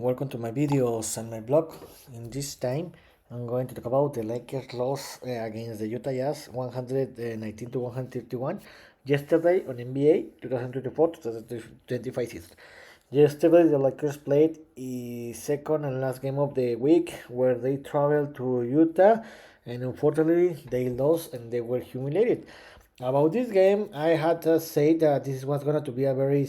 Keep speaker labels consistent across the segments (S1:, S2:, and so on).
S1: welcome to my videos and my blog. In this time, I'm going to talk about the Lakers loss against the Utah Jazz 119 to 131 yesterday on NBA 2024-2025 season. Yesterday, the Lakers played a second and last game of the week where they traveled to Utah, and unfortunately, they lost and they were humiliated. About this game, I had to say that this was going to be a very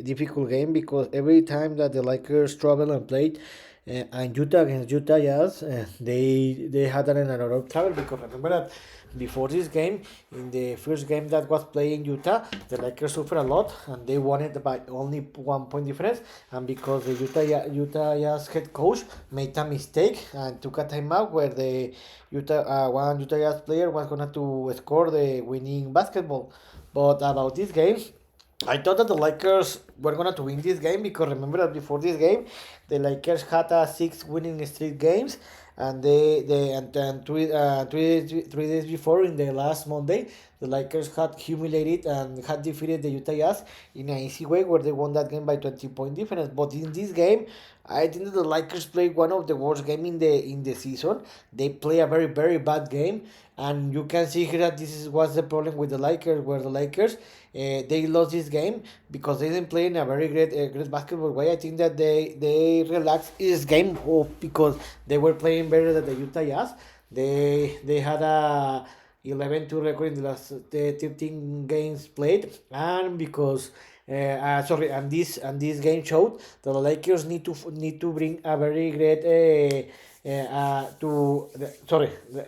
S1: difficult game because every time that the Lakers travel and played and Utah against Utah Jazz, they had another travel because remember that before this game, in the first game that was playing Utah, the Lakers suffered a lot and they won it by only 1 point difference. And because the Utah Jazz head coach made a mistake and took a timeout where the one Utah Jazz player was gonna to score the winning basketball. But about this game, I thought that the Lakers were gonna to win this game because remember that before this game, the Lakers had 6 winning streak games, and and three days before in the last Monday, the Lakers had humiliated and had defeated the Utah Jazz in an easy way where they won that game by 20 point difference. But in this game, I think that the Lakers played one of the worst game in the season. They play a very bad game, and you can see here that was the problem with the Lakers, where the Lakers they lost this game because they didn't play in a very great basketball way. I think that they relaxed this game because they were playing better than the Utah Jazz. They had a 11-2 record in the last 13 games played, and because and this game showed that the Lakers need to bring a very great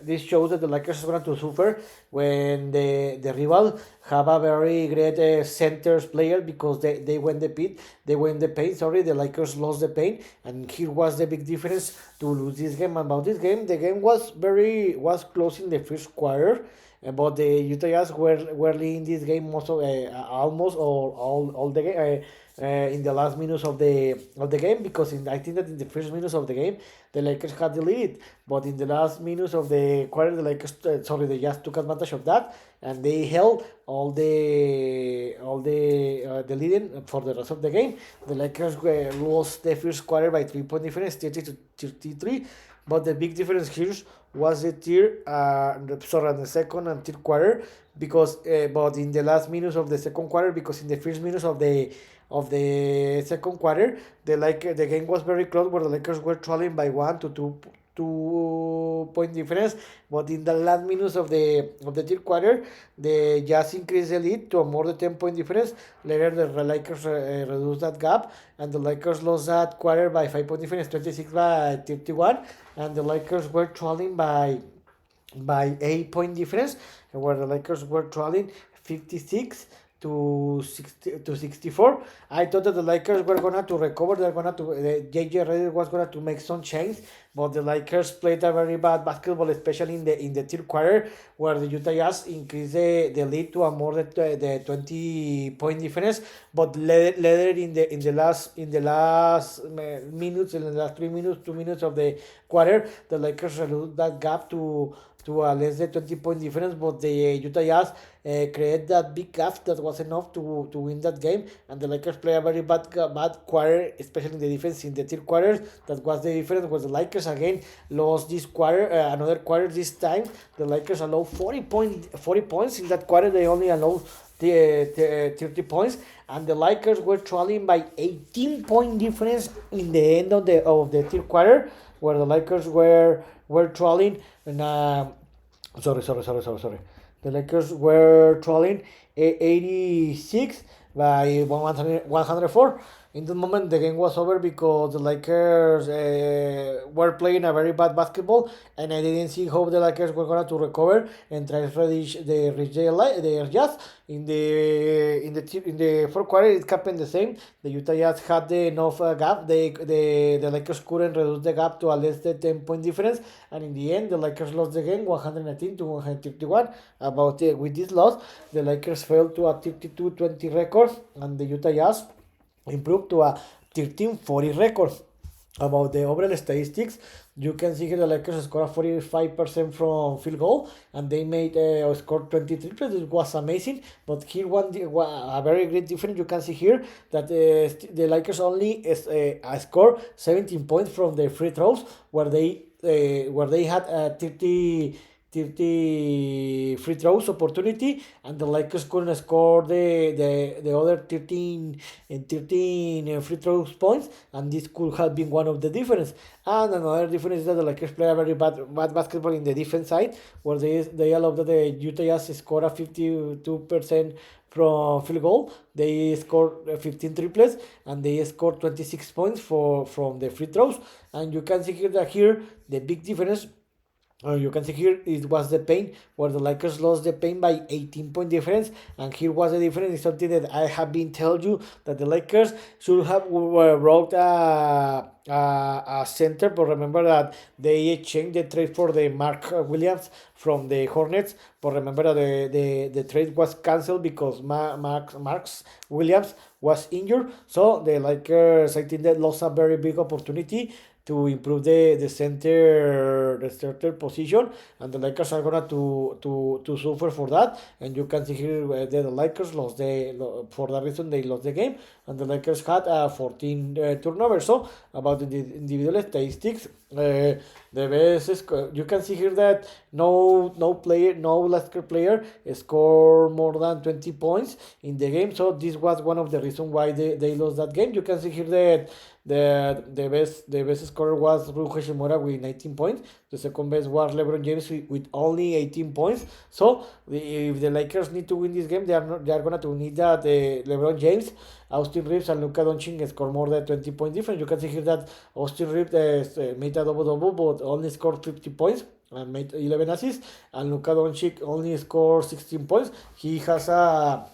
S1: this shows that the Lakers are going to suffer when the rival have a very great centers player because they win the paint. Sorry, the Lakers lost the paint, and here was the big difference to lose this game. About this game, the game was close in the first quarter. But the Utah Jazz were leading this game most of almost all the game in the last minutes of the game because I think that in the first minutes of the game the Lakers had the lead, but in the last minutes of the quarter the Jazz took advantage of that and they held the leading for the rest of the game. The Lakers lost the first quarter by 3 point difference, 30 to 33. But the big difference here was the second and third quarter because but in the last minutes of the second quarter, because in the first minutes of the second quarter the game was very close where the Lakers were trailing by 1 to 2 point difference, but in the last minutes of the third quarter, the Jazz increased the lead to a more than 10 point difference. Later, the Lakers reduced that gap, and the Lakers lost that quarter by 5 point difference, 26 by 31, and the Lakers were trailing by 8 point difference, where the Lakers were trailing 56 to 64. I thought that the Lakers were gonna to recover. They're gonna to JJ Redick was gonna to make some change, but the Lakers played a very bad basketball, especially in the third quarter, where the Utah Jazz increased the lead to a more than the 20 point difference. But later in the last 3 minutes, 2 minutes of the quarter, the Lakers reduced that gap to a less than 20 point difference, but the Utah Jazz created that big gap that was enough to win that game, and the Lakers play a very bad quarter, especially in the defense in the third quarter. That was the difference, was the Lakers again lost this quarter, another quarter this time. The Lakers allowed 40 points in that quarter. They only allowed 30 points, and the Lakers were trailing by 18 point difference in the end of the third quarter, where the Lakers were trailing and sorry. The Lakers were trailing 86 by 104. In that moment, the game was over because the Lakers were playing a very bad basketball, and I didn't see how the Lakers were going to recover and try to reach the Jazz. In the fourth quarter, it happened the same. The Utah Jazz had the enough gap. The Lakers couldn't reduce the gap to a less than 10 point difference, and in the end, the Lakers lost the game 119 to 131. With this loss, the Lakers fell to a 32-20 record, and the Utah Jazz improved to a 13-40 record. about the overall statistics, you can see here the Lakers scored 45% from field goal, and they made scored 23 points. It was amazing. But here a very great difference. You can see here that the Lakers only scored 17 points from the free throws, where they had 30 free throws opportunity, and the Lakers couldn't score the other 13 free throws points, and this could have been one of the difference. And another difference is that the Lakers play a very bad basketball in the defense side, where they allowed that the Utah Jazz score a 52% from field goal. They scored 15 triples, and they scored 26 points from the free throws. And you can see here the big difference. You can see here it was the paint, where the Lakers lost the paint by 18-point difference, and here was the difference. Is something that I have been telling you, that the Lakers should have brought a center, but remember that they changed the trade for the Mark Williams from the Hornets. But remember that the trade was cancelled because Marks Williams was injured, so the Lakers, I think, that lost a very big opportunity to improve the center position, and the Lakers are gonna to suffer for that. And you can see here the Lakers lost for that reason they lost the game, and the Lakers had 14 turnovers. So about the individual statistics, the best is, you can see here that no Lakers player scored more than 20 points in the game. So this was one of the reasons why they lost that game. You can see here that the best scorer was Rui Hashimura with 19 points. The second best was LeBron James with only 18 points. So if the Lakers need to win this game, they are gonna to need that LeBron James, Austin Reeves, and Luka Doncic score more than 20 points difference. You can see here that Austin Reeves made a double but only scored 50 points and made 11 assists, and Luka Doncic only scored 16 points. He has a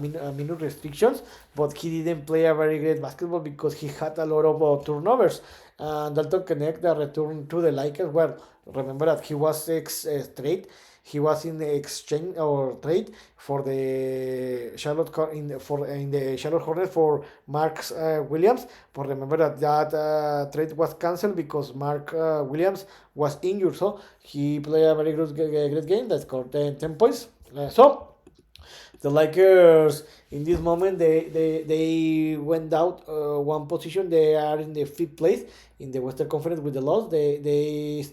S1: minute restrictions, but he didn't play a very great basketball because he had a lot of turnovers. And Dalton Connect, the return to the Lakers, well, remember that he was trade. He was in the exchange or trade for the in the Charlotte Hornets for Mark Williams. But remember that trade was cancelled because Mark Williams was injured. So he played a very great game that scored 10 points. So the Lakers in this moment they went out one position. They are in the fifth place in the Western Conference with the loss. They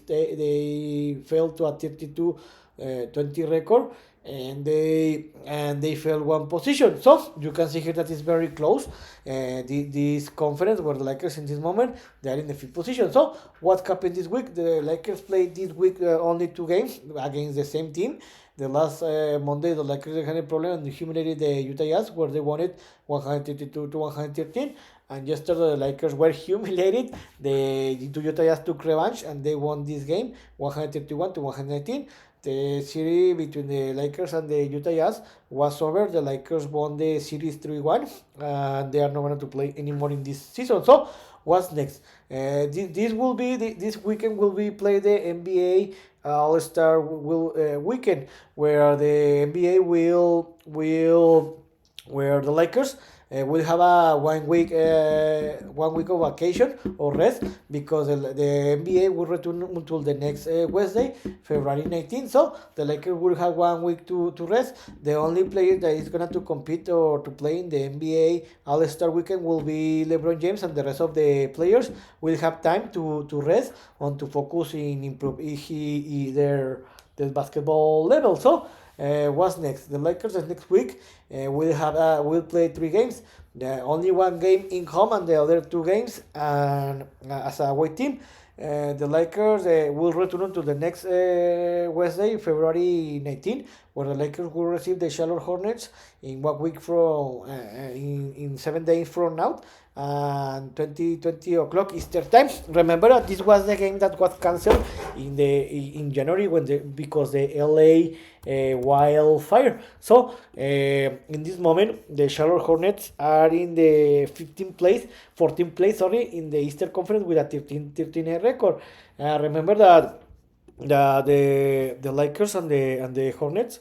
S1: fell to a 32-20 record, and they fell one position. So you can see here that it's very close. This conference, where the Lakers in this moment they are in the fifth position. So what happened this week? The Lakers played this week only 2 games against the same team. The last Monday, the Lakers had a problem and humiliated the Utah Jazz, where they won it 132 to 113. And yesterday, the Lakers were humiliated. The Utah Jazz took revenge, and they won this game 131 to 119. The series between the Lakers and the Utah Jazz was over. The Lakers won the series 3-1, and they are not going to play anymore in this season. So what's next? This weekend will be play the NBA All-Star weekend, where the NBA where the Lakers will have a 1 week of vacation or rest, because the NBA will return until the next Wednesday, February 19th. So the Lakers will have 1 week to rest. The only player that is gonna to compete or to play in the NBA All-Star weekend will be LeBron James, and the rest of the players will have time to rest and to focus in improve their basketball level. So what's next? The Lakers next week will play 3 games. Only 1 game in home and the other 2 games and as a away team. The Lakers will return to the next Wednesday, February 19, where the Lakers will receive the Charlotte Hornets in 1 week from in 7 days from now, and 20 o'clock Eastern time. Remember that this was the game that was cancelled in January because the LA wildfire. So in this moment, the Charlotte Hornets are in the 14th place, in the Eastern Conference with a 13 record. Remember that the Lakers and the Hornets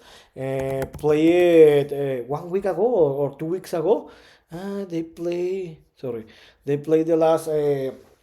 S1: played 1 week ago or 2 weeks ago. They play the last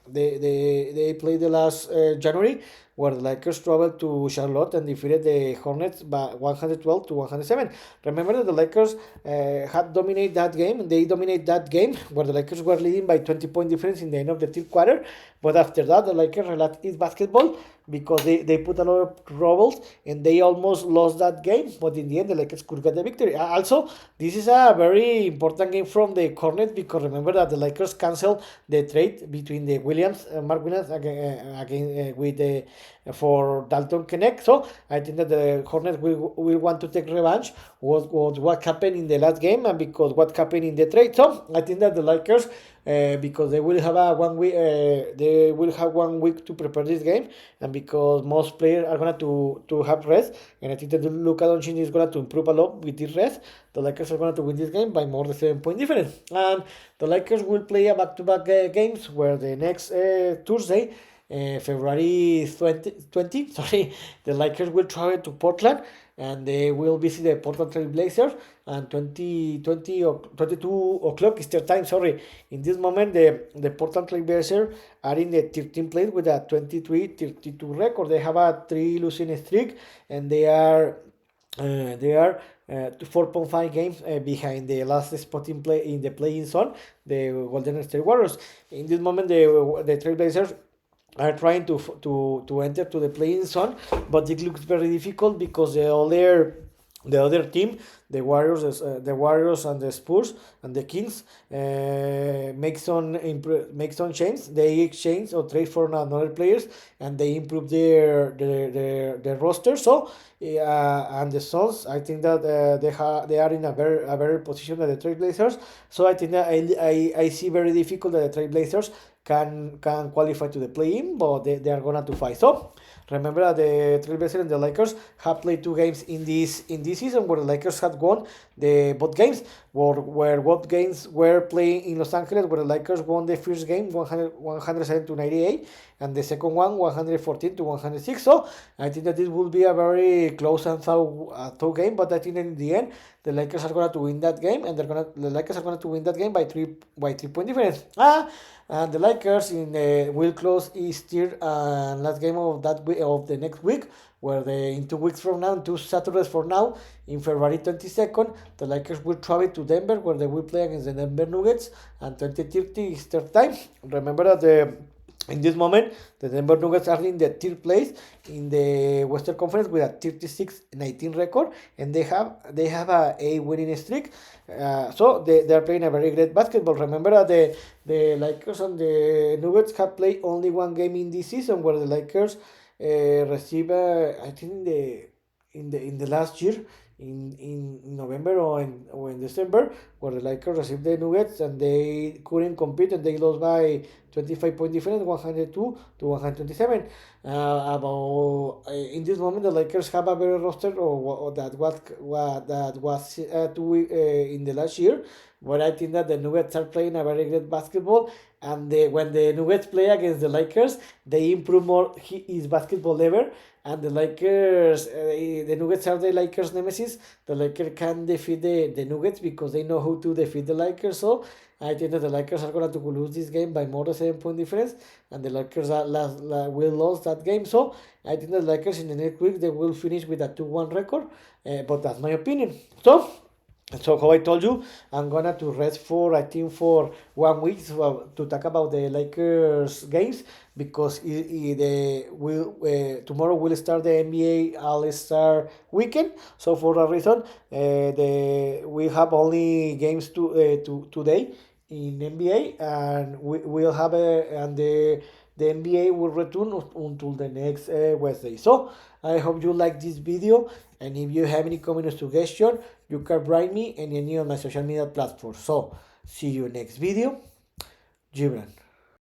S1: they played the last January, where the Lakers traveled to Charlotte and defeated the Hornets by 112 to 107. Remember that the Lakers had dominated that game. They dominated that game where the Lakers were leading by 20-point difference in the end of the third quarter. But after that, the Lakers relaxed its basketball because they put a lot of troubles and they almost lost that game. But in the end, the Lakers could get the victory. Also, this is a very important game from the Hornets because remember that the Lakers canceled the trade between the Mark Williams again with the for Dalton Connect. So I think that the Hornets will want to take revenge what happened in the last game and because what happened in the trade. So I think that the Lakers because they will have a 1 week they will have 1 week to prepare this game and because most players are going to have rest and I think that Luka Doncic is going to improve a lot with this rest. The Lakers are going to win this game by more than 7-point difference and the Lakers will play a back-to-back games where the next Tuesday February 20, sorry, the Lakers will travel to Portland and they will visit the Portland Trail Blazers and 22 o'clock is their time, sorry. In this moment, the Portland Trail Blazers are in the 13th place with a 23-32 record. They have a 3 losing streak and they are 4.5 games behind the last spot in the playing zone, the Golden State Warriors. In this moment, the Trailblazers are trying to enter to the playing zone, but it looks very difficult because the other team, the Warriors and the Spurs and the Kings make some changes. They exchange or trade for another players and they improve their roster. So and the Suns, I think that they are in a better position than the Trailblazers. So I think that I see very difficult that the Trailblazers can qualify to the play-in, but they are gonna to fight. So remember that the Trailblazers and the Lakers have played 2 games in this season where the Lakers had won the both games, where both games were playing in Los Angeles, where the Lakers won the first game 107 to 98 and the second one 114 to 106. So I think that this will be a very close and tough game, but I think in the end the Lakers are going to win that game and the Lakers are going to win that game by 3-point difference. And the Lakers will close his third and last game of the next week, where in 2 weeks from now, 2 Saturdays from now, in February 22nd, the Lakers will travel to Denver, where they will play against the Denver Nuggets, and 20:30 is their time. Remember that in this moment, the Denver Nuggets are in the third place in the Western Conference with a 36-19 record, and they have a winning streak. So they are playing a very great basketball. Remember that the Lakers and the Nuggets have played only 1 game in this season, where the Lakers receive I think in the last year in November or in December, where the Lakers received the Nuggets and they couldn't compete and they lost by 25-point difference, 102 to 127. In this moment, the Lakers have a better roster or that was in the last year. But I think that the Nuggets are playing a very great basketball, and when the Nuggets play against the Lakers, they improve more his basketball level. And the Lakers, the Nuggets are the Lakers' nemesis. The Lakers can defeat the Nuggets because they know how to defeat the Lakers. So I think that the Lakers are going to lose this game by more than 7-point difference, and the Lakers will lose that game. So I think the Lakers in the next week they will finish with a 2-1 record. But that's my opinion. So how I told you, I'm gonna to rest for 1 week to talk about the Lakers games because tomorrow will start the NBA All-Star weekend. So for that reason, we have only games today in NBA, and we'll have and the NBA will return until the next Wednesday. So I hope you like this video, and if you have any comment or suggestion, you can write me in any of my social media platforms. So see you next video. Gibran.